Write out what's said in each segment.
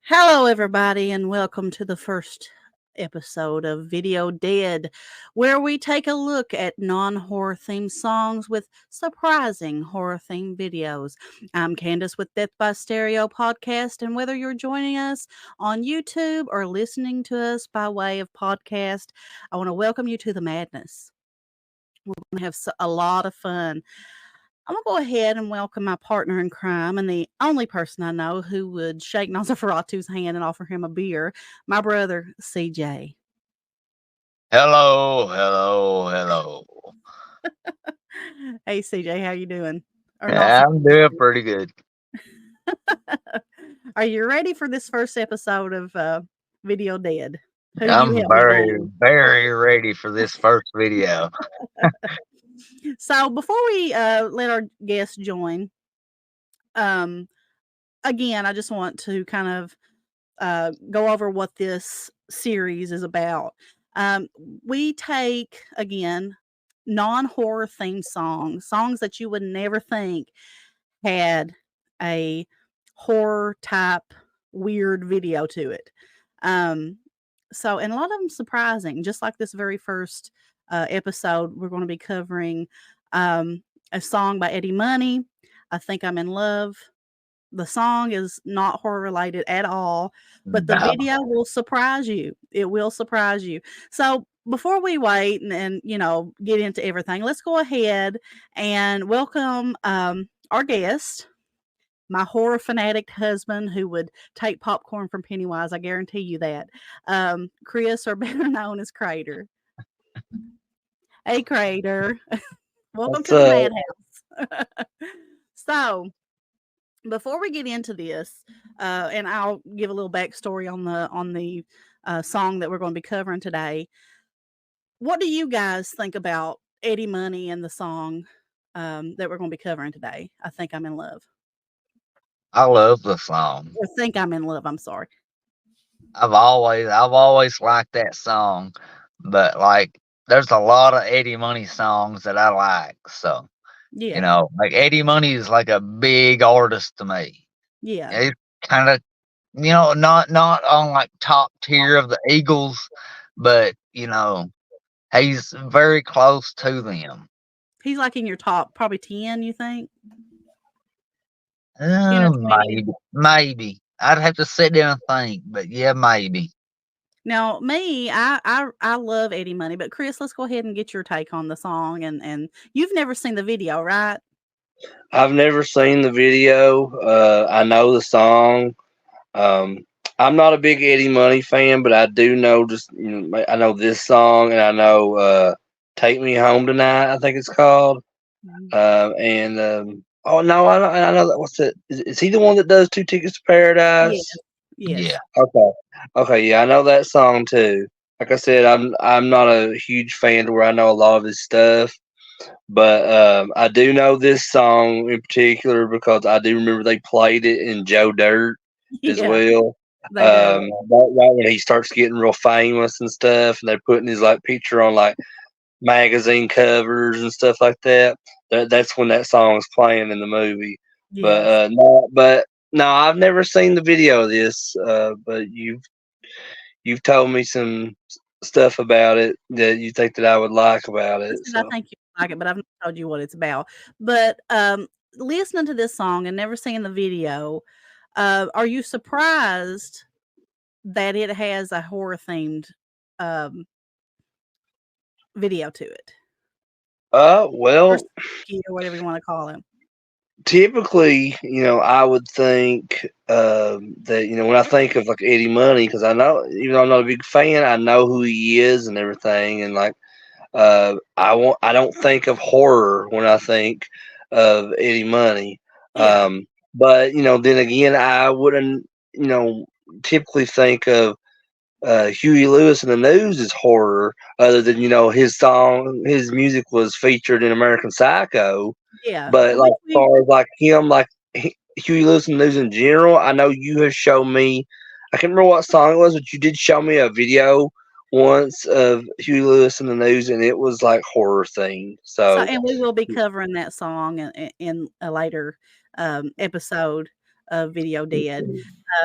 Hello, everybody, and welcome to the first episode of Video Dead, where we take a look at non horror themed songs with surprising horror themed videos. I'm Candace with Death by Stereo podcast, and whether you're joining us on YouTube or listening to us by way of podcast, I want to welcome you to the madness. We're going to have a lot of fun. I'm gonna go ahead and welcome my partner in crime and the only person I know who would shake Nosferatu's hand and offer him a beer, my brother CJ. Hello, hello, hello. Hey CJ, how you doing? Or Yeah, I'm doing Nosferatu. pretty good. Are you ready for this first episode of Video Dead? Who you I'm help me very, name? very ready for this first video. So before we let our guests join, um, again, I just want to kind of go over what this series is about. Um, we take, again, non horror themed songs that you would never think had a horror type weird video to it. Um, and a lot of them surprising, just like this very first episode, we're going to be covering a song by Eddie Money, I Think I'm in Love. The song is not horror related at all, but the No. video will surprise you. It will surprise you. So before we wait and get into everything, let's go ahead and welcome our guest, my horror fanatic husband who would take popcorn from Pennywise. I guarantee you that. Chris, or better known as Crater. Hey, Crater. Welcome What's to the up? madhouse. So before we get into this, and I'll give a little backstory on the song that we're going to be covering today. What do you guys think about Eddie Money and the song that we're going to be covering today? I Think I'm in Love. I love the song. Or Think I'm in Love. I'm sorry. I've always liked that song, but like, there's a lot of Eddie Money songs that I like. So, Yeah. like Eddie Money is like a big artist to me. Yeah. He's kind of, not on like top tier of the Eagles, but he's very close to them. He's like in your top probably 10, you think? 10 or 20. Maybe. I'd have to sit down and think, but yeah, maybe. Now, me, I love Eddie Money, but Chris, let's go ahead and get your take on the song. And you've never seen the video, right? I've never seen the video. I know the song. Um, I'm not a big Eddie Money fan, but I do know I know this song, and I know "Take Me Home Tonight." I think it's called. Mhm. Oh no, I know that. What's it? Is he the one that does Two Tickets to Paradise? Yes. Yeah. Yes. Okay, okay, yeah, I know that song too. Like I said, I'm not a huge fan to where I know a lot of his stuff. But I do know this song in particular because I do remember they played it in Joe Dirt as Yeah, well. they do. Right when he starts getting real famous and stuff, and they're putting his like picture on like magazine covers and stuff like that. That's when that song's playing in the movie. But Yes. no, I've never seen the video of this. But you've told me some stuff about it that you think that I would like about I it. said I So. think you like it, but I've not told you what it's about. But, listening to this song and never seeing the video, are you surprised that it has a horror themed, um, video to it? Or Well, spooky or whatever you wanna call it. typically, I would think that when I think of like Eddie Money, because I know, even though I'm not a big fan, I know who he is and everything, and like I don't think of horror when I think of Eddie Money. Yeah. But then again, I wouldn't typically think of Huey Lewis in the News as horror, other than his music was featured in American Psycho. Yeah. But like Which as we far as like him, like Huey Lewis in the News in general, I know you have shown me. I can't remember what song it was, but you did show me a video once of Huey Lewis in the News, and it was like horror themed. So So and we will be covering that song in a later, episode. video did.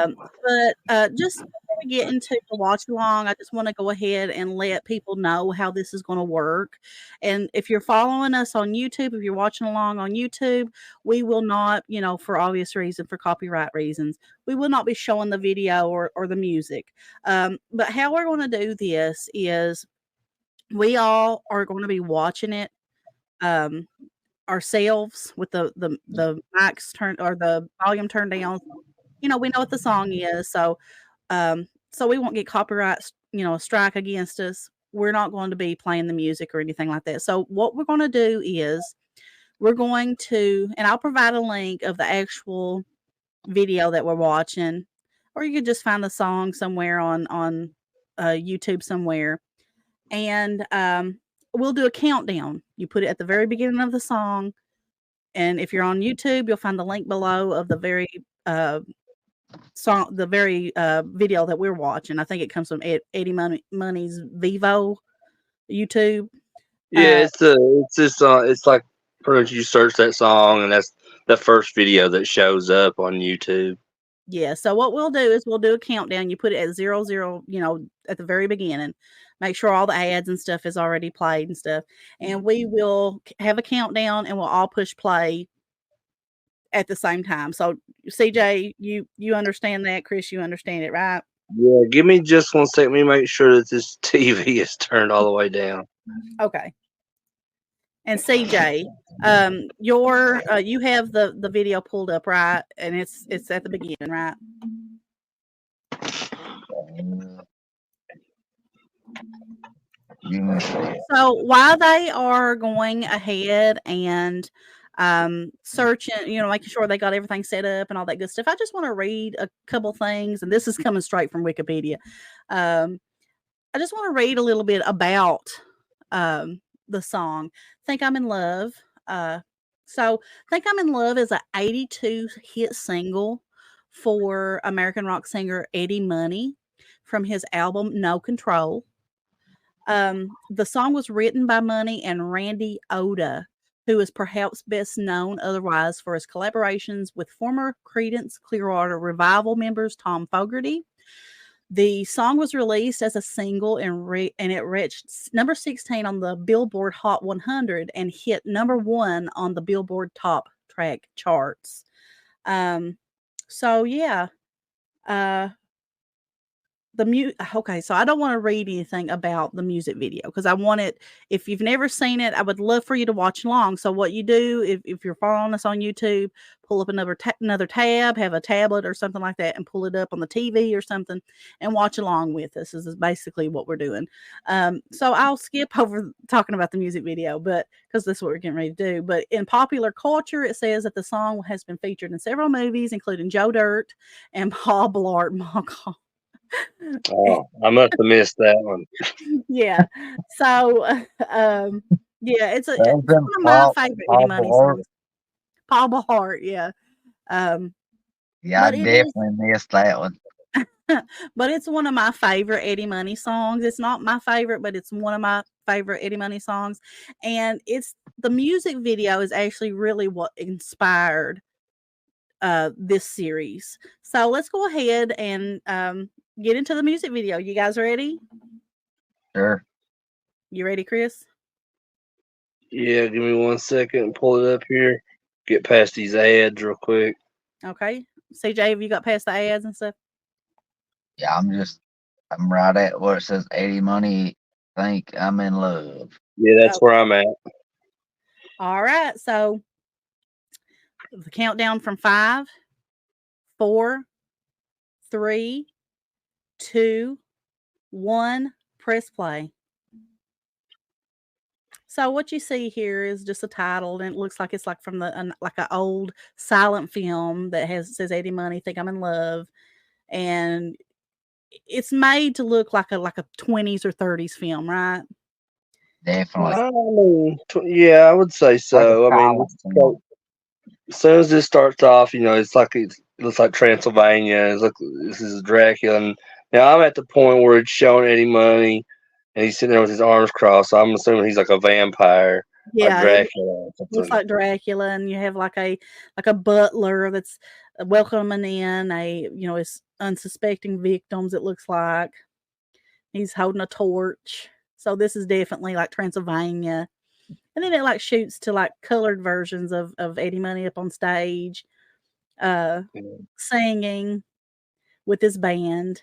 But just before we get into the watch along, I just want to go ahead and let people know how this is going to work. And if you're following us on YouTube, if you're watching along on YouTube, we will not, for obvious reason, for copyright reasons, we will not be showing the video or the music. But how we're going to do this is we all are going to be watching it ourselves with the mics turned or the volume turned down. We know what the song is, so we won't get copyright, strike against us. We're not going to be playing the music or anything like that. So what we're going to do is we're going to, and I'll provide a link of the actual video that we're watching, or you could just find the song somewhere on YouTube somewhere, and we'll do a countdown. You put it at the very beginning of the song, and if you're on YouTube, you'll find the link below of the very song, the very video that we're watching. I think it comes from Eddie Money's Vivo YouTube. Yeah, it's like pretty much you search that song and that's the first video that shows up on YouTube. Yeah, so what we'll do is we'll do a countdown. You put it at 00, at the very beginning. Make sure all the ads and stuff is already played and stuff. And we will have a countdown and we'll all push play at the same time. So CJ, you understand that? Chris, you understand it, right? Yeah, give me just 1 second. Let me make sure that this TV is turned all the way down. Okay. And CJ, you have the video pulled up, right? And it's at the beginning, right? So while they are going ahead and searching, making sure they got everything set up and all that good stuff, I just want to read a couple things, and this is coming straight from Wikipedia. I just want to read a little bit about the song Think I'm in Love. So Think I'm in Love is a 82 hit single for American rock singer Eddie Money from his album No Control. The song was written by Money and Randy Oda, who is perhaps best known otherwise for his collaborations with former Creedence Clearwater Revival members Tom Fogerty. The song was released as a single and it reached number 16 on the Billboard Hot 100 and hit number 1 on the Billboard Top Track charts. So yeah, okay, so I don't want to read anything about the music video because I want it. If you've never seen it, I would love for you to watch along. So what you do, if you're following us on YouTube, pull up another tab, have a tablet or something like that, and pull it up on the TV or something, and watch along with us. This is basically what we're doing. So I'll skip over talking about the music video, but because this is what we're getting ready to do. But in popular culture, it says that the song has been featured in several movies, including Joe Dirt and Paul Blart Mall Call. Oh, I must have missed that one. Yeah. So, yeah, it's one of my favorite Eddie Money songs. Paul Blart, yeah. Yeah, I definitely missed that one. But it's one of my favorite Eddie Money songs. It's not my favorite, but it's one of my favorite Eddie Money songs. And the music video is actually really what inspired this series. So let's go ahead and get into the music video. You guys ready? Sure. You ready, Chris? Yeah, give me 1 second. Pull it up here. Get past these ads real quick. Okay. CJ, have you got past the ads and stuff? Yeah, I'm right at where it says Eddie Money, Think I'm in Love. Yeah, that's where I'm at. All right. So the countdown from 5, 4, 3, 2, 1, press play. So what you see here is just a title, and it looks like it's like from like an old silent film that says Eddie Money, Think I'm in Love, and it's made to look like a 20s or 30s film, right? Definitely. Yeah, I would say so. I mean, as soon as this starts off, it looks like Transylvania. This is Dracula. And now I'm at the point where it's showing Eddie Money, and he's sitting there with his arms crossed. So I'm assuming he's like a vampire. like Yeah, it Dracula or looks something. like Dracula, and you have like a butler that's welcoming in his unsuspecting victims. It looks like he's holding a torch. So this is definitely like Transylvania. And then it like shoots to like colored versions of Eddie Money up on stage, uh, Yeah. singing with his band.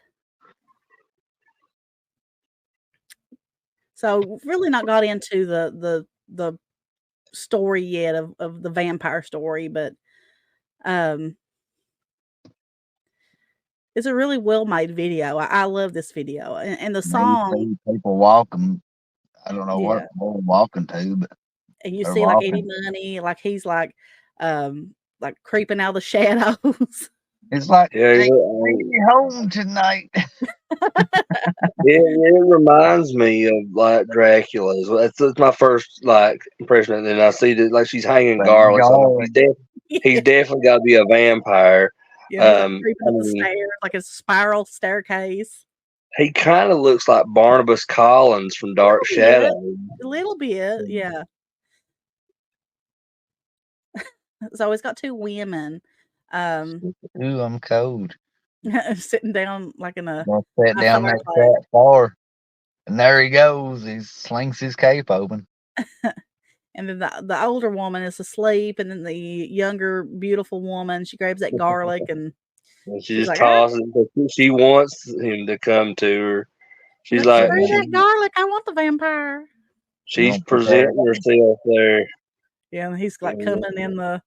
So really not got into the story yet of the vampire story, but um it's a really well made video. I love this video. And the Now you song, see people walking. I don't know what yeah. they're walking to, but And you they're see like Eddie walking. Money, like he's like creeping out of the shadows. It's like, Yeah, take me home tonight. it reminds me of like Dracula's. That's my first like impression, and then I see that like she's hanging But garlic. So I'm like, garlic. he's definitely got to be a vampire. Yeah, he's like I creeping up the mean, stairs, like a spiral staircase. he kind of looks like Barnabas Collins from A Dark little bit, Shadow. a little bit, yeah. So it's got two women, um, Ooh, I'm cold. sitting down like in a Gonna sit down next to fireplace. that bar. And there he goes. He slings his cape open. And then the older woman is asleep, and then the younger, beautiful woman, she grabs that garlic and And she she's just like, "Ah, tosses it because she wants him to come to her. she's She's like, like, screw that garlic, I want the vampire." You she's gonna put that presenting herself there. Yeah, and he's like And coming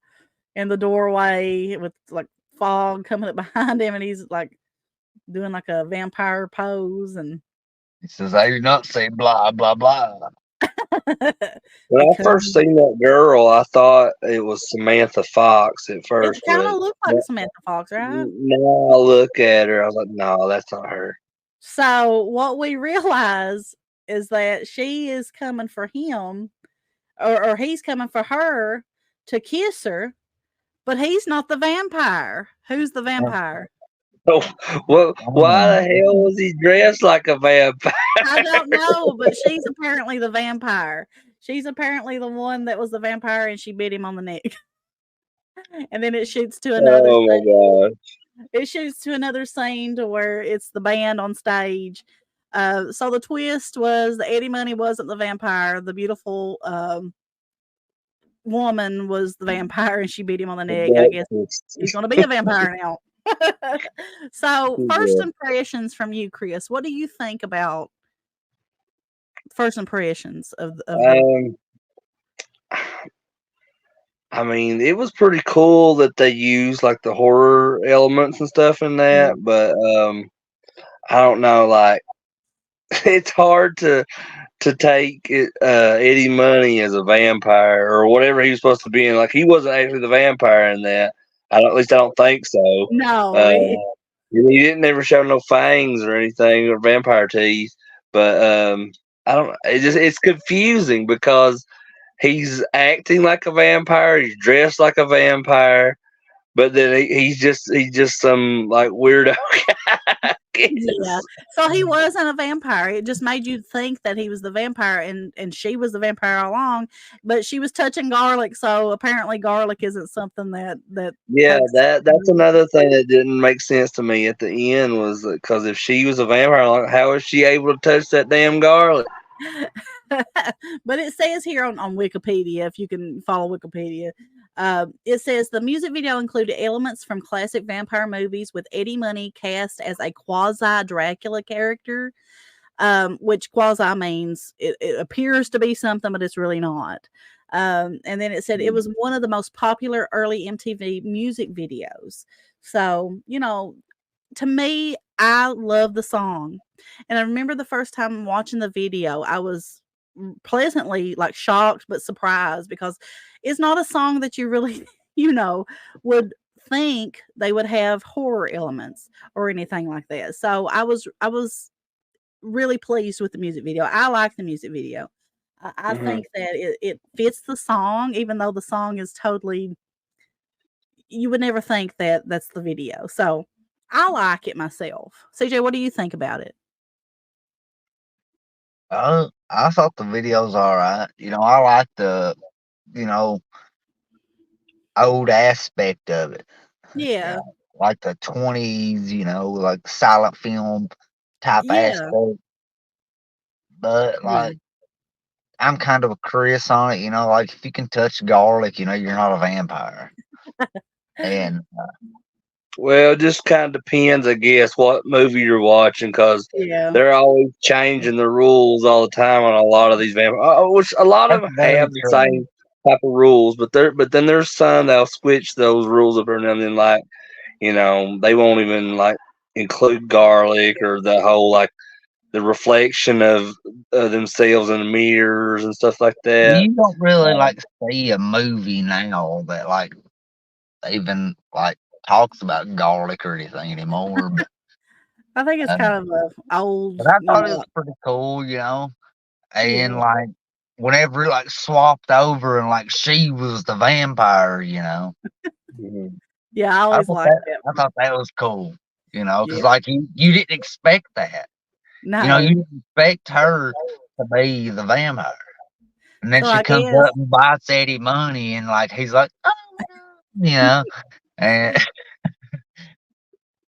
in the doorway with like fog coming up behind him, and he's like doing like a vampire pose and He says, I do not say blah, blah, blah. when I first because seen that girl, I thought it was Samantha Fox at it first, kind but of looked like Samantha Fox, right? now I look at her, I was like, no, that's not her. So what we realize is that she is coming for him, or he's coming for her to kiss her, but he's not the vampire. Who's the vampire? Oh, well, why the Oh, hell was he dressed like a vampire? I don't know, but she's apparently the vampire. She's apparently the one that was the vampire, and she bit him on the neck. And then it shoots to another Oh my god! it shoots to another scene to where it's the band on stage. So the twist was that Eddie Money wasn't the vampire. The beautiful woman was the vampire, and she beat him on the neck. I guess he's going to be a vampire now. So, first Yeah. impressions from you, Chris. What do you think about first impressions of the? I mean, it was pretty cool that they used like the horror elements and stuff in that, but I don't know, like it's hard to take it, Eddie Money as a vampire or whatever he was supposed to be in. Like he wasn't actually the vampire in that. At least I don't think so. No, Uh, he didn't ever show no fangs or anything or vampire teeth, but I don't. It's confusing because he's acting like a vampire. He's dressed like a vampire, but then he's just some like weirdo guy. yeah. So he wasn't a vampire. It just made you think that he was the vampire, and she was the vampire all along. But she was touching garlic, so apparently garlic isn't something that Yeah, takes. that's another thing that didn't make sense to me at the end was because if she was a vampire, like, how is she able to touch that damn garlic? But it says here on Wikipedia, if you can follow Wikipedia, it says the music video included elements from classic vampire movies with Eddie Money cast as a quasi Dracula character, which quasi means it appears to be something, but it's really not. And then it said it was one of the most popular early MTV music videos. So, to me, I love the song. And I remember the first time watching the video, I was pleasantly like shocked but surprised because it's not a song that you really, would think they would have horror elements or anything like that. So I was really pleased with the music video. I like the music video. I Mhm. think that it fits the song, even though the song is totally, you would never think that that's the video. So I like it myself. CJ, what do you think about it? I thought the video's all right. I like the, you know, old aspect of it. Yeah. Like the 20s, like silent film type Yeah. aspect. But Yeah. like, I'm kind of a Chris on it. Like if you can touch garlic, you're not a vampire. And Well, it just kind of depends, I guess, what movie you're watching, because Yeah. they're always changing the rules all the time on a lot of these vampires. Which a lot of that's them very have the true. same type of rules, but then there's some that'll switch those rules up and then like they won't even like include garlic or the whole like the reflection of themselves in the mirrors and stuff like that. You don't really like see a movie now that like even like talks about garlic or anything anymore. But, I think it's uh, kind of a old, but I thought it was pretty cool, and yeah. like whenever it like swapped over and like she was the vampire, Mhm. Yeah, I I always thought liked that that I one. thought that was cool, because Yeah. like you didn't expect that, you No. didn't expect her to be the vampire, and then So she I comes guess up and bites Eddie money, and like he's like, oh my god, and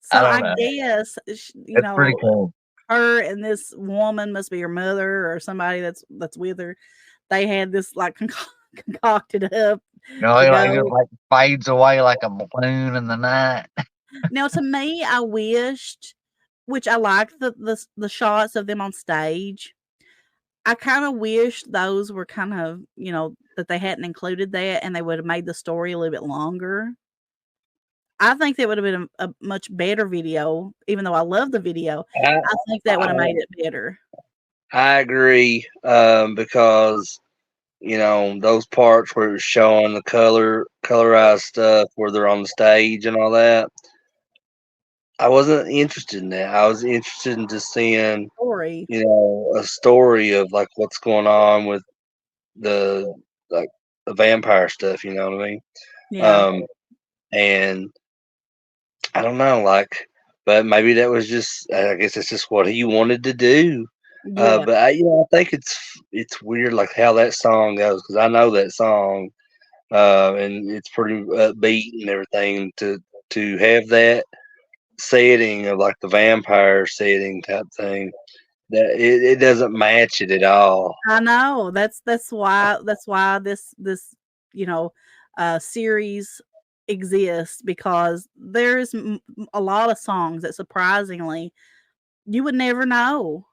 so I don't I know, guess it's pretty cool. her and this woman must be her mother or somebody that's with her. They had this like concocted up to Like it go. like fades away like a balloon in the night. Now, to me, I wished, which I like the shots of them on stage. I kind of wish those were kind of, that they hadn't included that and they would have made the story a little bit longer. I think that would have been a much better video, even though I love the video. I, I think that would have made it better. I agree, because those parts where it was showing the colorized stuff where they're on the stage and all that. I wasn't interested in that. I was interested in just seeing, Story. a story of like what's going on with the like the vampire stuff. You know what I mean? Yeah. Um, and I don't know, like, but maybe that was just. I guess it's just what he wanted to do. Yeah. But I think it's weird like how that song goes because I know that song, and it's pretty upbeat and everything. To have that setting of like the vampire setting type thing, that it doesn't match it at all. I know. That's why this, you know, series exists because there's a lot of songs that surprisingly you would never know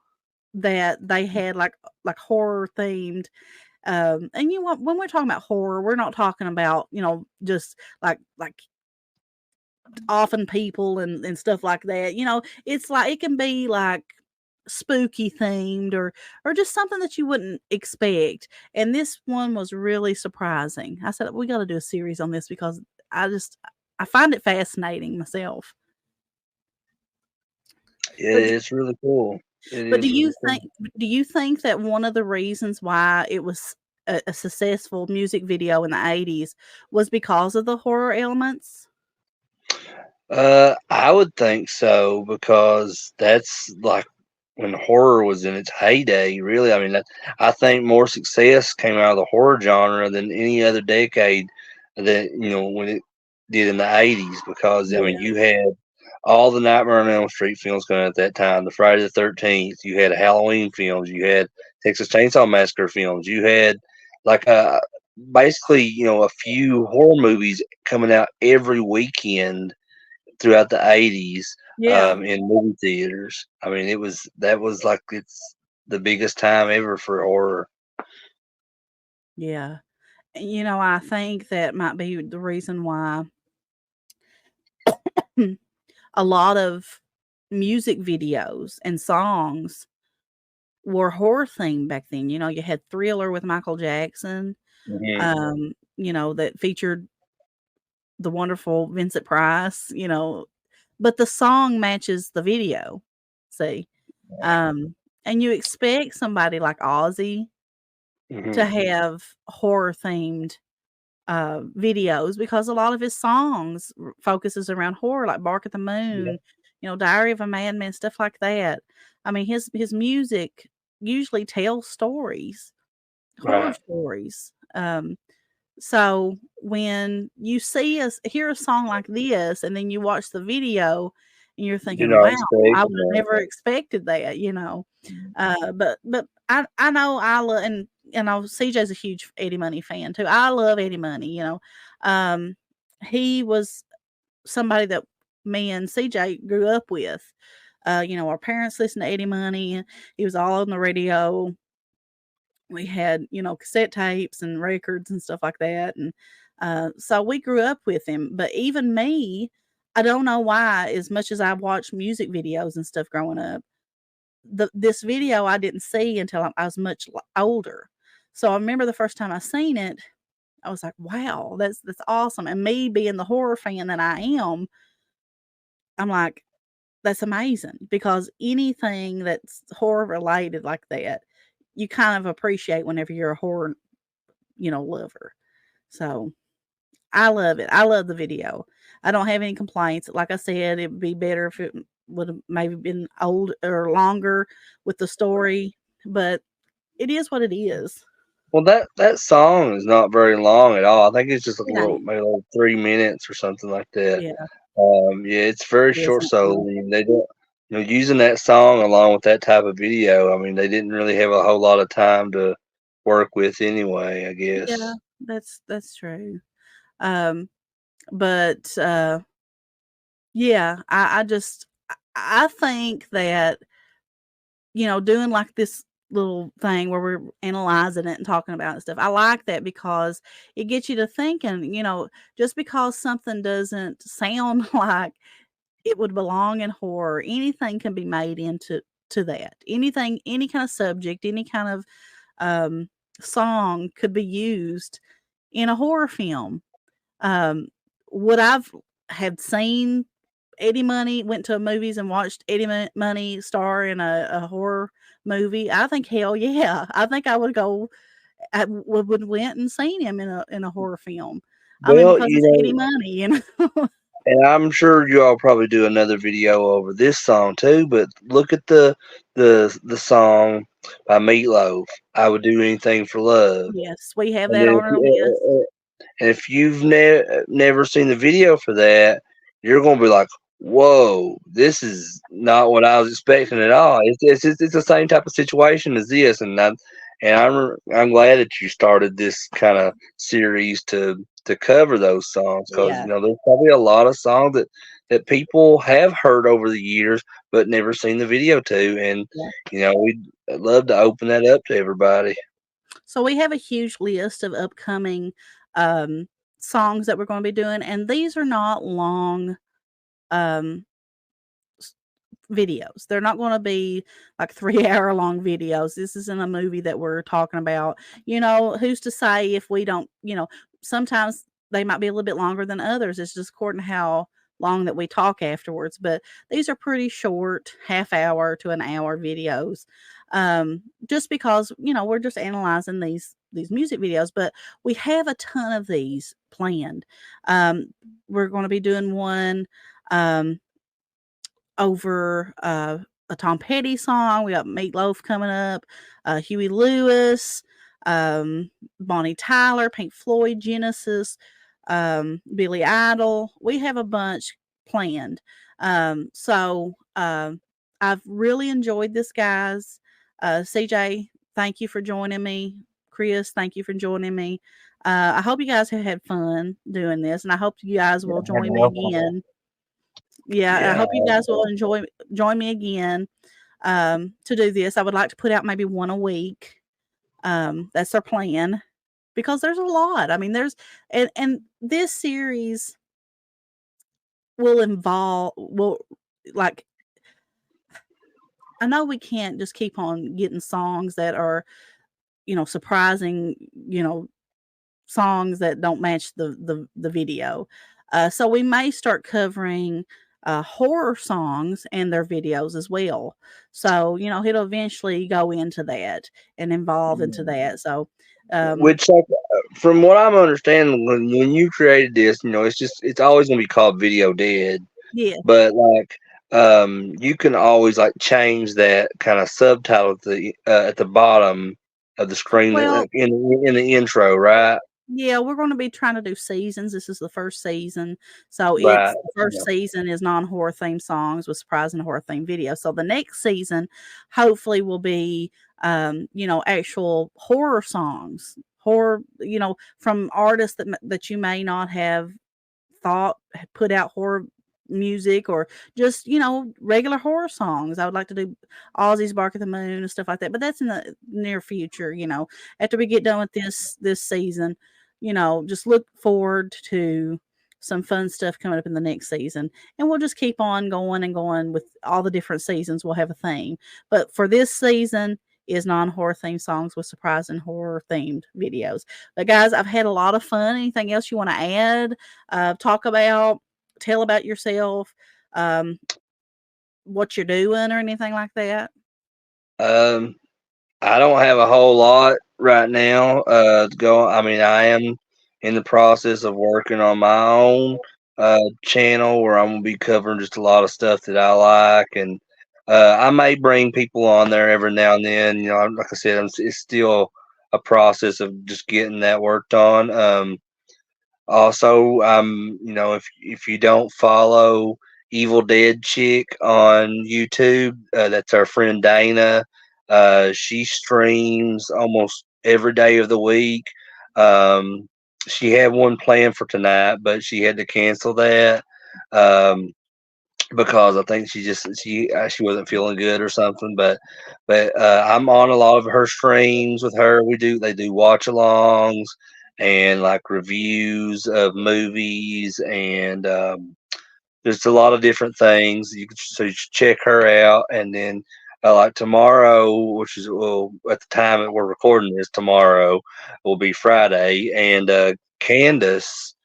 that they had like horror themed. And when we're talking about horror, we're not talking about, just like often people and stuff like that. It's like it can be like spooky themed or just something that you wouldn't expect. And this one was really surprising. I said we got to do a series on this because I find it fascinating myself. Yeah, But it's really cool. It but is really cool. do you think that one of the reasons why it was a successful music video in the 80s was because of the horror elements? I would think so because that's like when horror was in its heyday. Really, I mean, I think more success came out of the horror genre than any other decade that when it did in the '80s. Because I Yeah. mean, you had all the Nightmare on Elm Street films going at that time, the Friday the 13th. You had Halloween films. You had Texas Chainsaw Massacre films. You had like basically a few horror movies coming out every weekend throughout the '80s, Yeah. in movie theaters. I mean, that was like it's the biggest time ever for horror. Yeah. I think that might be the reason why a lot of music videos and songs were horror themed back then. You had Thriller with Michael Jackson, Mhm. that featured the wonderful Vincent Price, but the song matches the video. See? And you expect somebody like Ozzy to Mhm. have horror themed videos because a lot of his songs focuses around horror, like Bark at the Yeah. Moon, Diary of a Madman, stuff like that. I mean, his music usually tell stories, horror Right. stories. So when you hear a song like this, and then you watch the video, and you're You're thinking, not "Wow, I expecting would have that. never expected that," you know. But I know I love, and CJ's a huge Eddie Money fan too. I love Eddie Money, you know. He was somebody that me and CJ grew up with. You know, our parents listened to Eddie Money. He was all on the radio. We had, you know, cassette tapes and records and stuff like that. And so we grew up with him. But even me, I don't know why, as much as I watched music videos and stuff growing up, this video I didn't see until I was much older. So I remember the first time I seen it, I was like, "Wow, that's awesome!" And me being the horror fan that I am, I'm like, "That's amazing," because anything that's horror related like that, you kind of appreciate whenever you're a horror, you know, lover. So I love it. I love the video. I don't have any complaints. Like I said, it would be better if it would have maybe been old or longer with the story, but it is what it is. Well, that song is not very long at all. I think it's just like a It little, ain't. maybe like 3 minutes or something like that. Yeah, Yeah, it's very it short. isn't So long. they don't, using that song along with that type of video. I mean, they didn't really have a whole lot of time to work with anyway, I Yeah, guess. that's true. Um, but yeah, I think that, you know, doing like this little thing where we're analyzing it and talking about it and stuff. I like that because it gets you to thinking, you know, just because something doesn't sound like it would belong in horror, anything can be made into that. Anything, any kind of subject, any kind of um song could be used in a horror film. Um would I've had seen Eddie Money, went to movies and watched Eddie Money star in a horror movie? I think hell yeah. I think I would go. I would went and seen him in a horror film. I mean, Well, because it's Eddie Money, you know. and I'm sure you all probably do another video over this song too. But look at the song by Meatloaf. I would do anything for love. Yes, we have And that then on our list. if you've never seen the video for that, you're gonna be like, "Whoa, this is not what I was expecting at all." It's the same type of situation as this, I'm glad that you started this kind of series to cover those songs because Yeah, there's probably a lot of songs that people have heard over the years but never seen the video to, and yeah. we'd love to open that up to everybody. So we have a huge list of upcoming um songs that we're going to be doing, and these are not long um videos. They're not gonna be like 3-hour long videos. This isn't a movie that we're talking about. You know, who's to say if we don't, you know, sometimes they might be a little bit longer than others. It's just according to how long that we talk afterwards. But these are pretty short, half hour to an hour videos. Just because, you know, we're just analyzing these music videos, but we have a ton of these planned. We're gonna be doing one over a Tom Petty song. We got Meatloaf coming up, Huey Lewis, Bonnie Tyler, Pink Floyd, Genesis, Billy Idol. We have a bunch planned. I've really enjoyed this, guys. CJ, thank you for joining me. Chris, thank you for joining me. I hope you guys have had fun doing this, and I hope you guys will join me again. Yeah, I Yeah. hope you guys will join me again to do this. I would like to put out maybe one a week. That's our plan because there's a lot. I mean, and this series will like I know we can't just keep on getting songs that are, you know, surprising, you know, songs that don't match the video. So we may start covering horror songs and their videos as well. So, you know, it'll eventually go into that and evolve into that. So, Which, like, from what I'm understanding, when you created this, it's always gonna be called Video Dead. yeah, But like, you can always like change that kind of subtitle at the bottom of the screen Well, in the intro, right? yeah, we're gonna be trying to do seasons. This is the first season. So Right. it's the first season is non-horror themed songs with surprising horror themed videos. So the next season hopefully will be actual horror songs. Horror, from artists that you may not have thought put out horror music, or just regular horror songs. I would like to do Ozzy's Bark at the Moon and stuff like that, but that's in the near future. After we get done with this season, just look forward to some fun stuff coming up in the next season, and we'll just keep on going and going with all the different seasons. We'll have a theme, but for this season is non-horror themed songs with surprising horror themed videos. But guys, I've had a lot of fun. Anything else you want to add, talk about, tell about yourself, what you're doing, or anything like that? Um, I don't have a whole lot right now. I mean, I am in the process of working on my own channel where I'm gonna be covering just a lot of stuff that I like, and I may bring people on there every now and then. Like I said, it's still a process of just getting that worked on. Also, if you don't follow Evil Dead Chick on YouTube, that's our friend Dana. She streams almost every day of the week. Um, she had one planned for tonight, but she had to cancel that because I think she wasn't feeling good or something. But I'm on a lot of her streams with her. They do watch alongs and like reviews of movies and just a lot of different things. So you should check her out. And then like tomorrow, which is at the time that we're recording this, tomorrow will be Friday, and Candace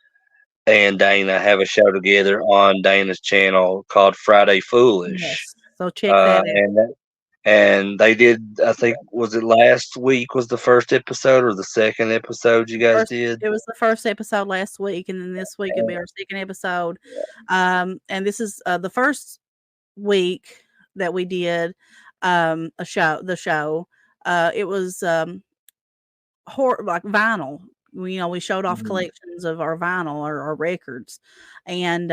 and Dana have a show together on Dana's channel called Friday Foolish. Yes. So check that out. And they did, I think, was it last week was the first episode or the second episode you guys did? It was the first episode last week, and then this week it'll be our second episode. And this is the first week that we did the show. It was horror, like vinyl. We showed off collections of our vinyl or our records, and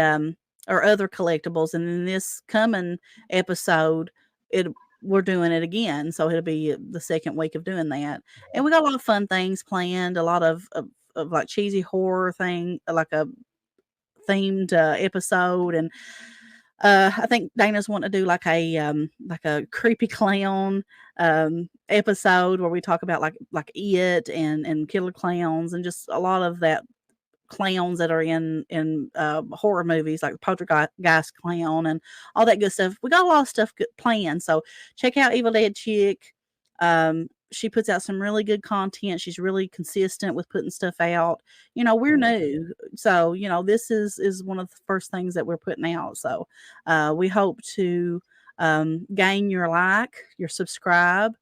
or other collectibles. And in this coming episode, we're doing it again, so it'll be the second week of doing that. And we got a lot of fun things planned, a lot of like cheesy horror thing, like a themed episode. And I think Dana's wanting to do like a creepy clown episode where we talk about like it and killer clowns, and just a lot of that clowns that are in horror movies, like Poltergeist clown and all that good stuff. We got a lot of stuff planned, so check out Evil Dead Chick. She puts out some really good content. She's really consistent with putting stuff out. We're new, so this is one of the first things that we're putting out. So we hope to gain your your subscribe,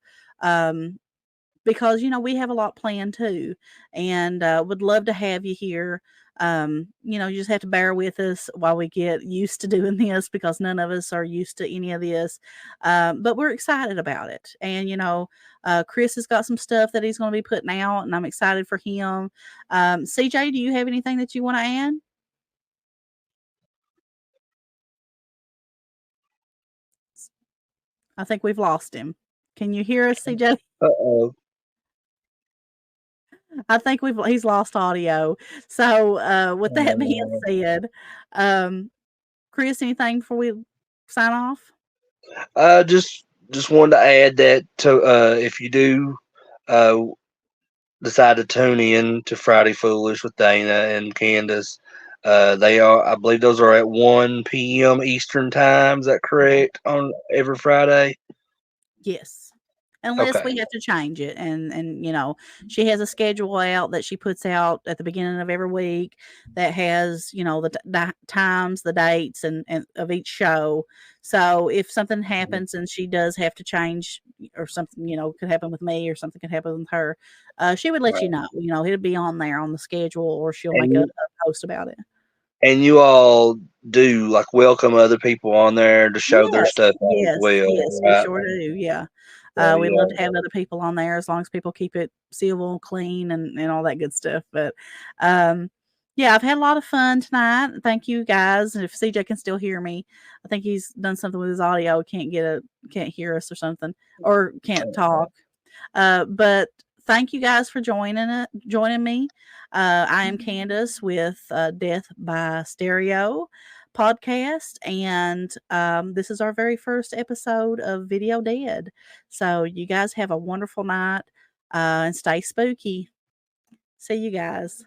because we have a lot planned too, and would love to have you here. You just have to bear with us while we get used to doing this, because none of us are used to any of this. But we're excited about it. And Chris has got some stuff that he's going to be putting out, and I'm excited for him. CJ, do you have anything that you want to add? I think we've lost him. Can you hear us, CJ? Uh-oh. I think he's lost audio. So with that being said, Chris, anything before we sign off? Just wanted to add that to if you do decide to tune in to Friday Foolish with Dana and Candace, I believe those are at 1 p.m. Eastern time. Is that correct? On every Friday? Yes. Unless Okay. we have to change it. And she has a schedule out that she puts out at the beginning of every week that has, the times, the dates and of each show. So if something happens and she does have to change, or something, could happen with me, or something could happen with her, she would let you know. It'll be on there on the schedule, or she'll make a post about it. And you all do like welcome other people on there to show their Yes, stuff out as yes, well, yes, we right? sure do. Yeah. So We yeah, love to have other people on there as long as people keep it civil, clean, and all that good stuff. But yeah, I've had a lot of fun tonight. Thank you guys. And if CJ can still hear me, I think he's done something with his audio. Can't hear us or something, or can't talk. But thank you guys for joining me. I am Candace with Death by Stereo podcast, and this is our very first episode of Video Dead. So you guys have a wonderful night and stay spooky. See you guys.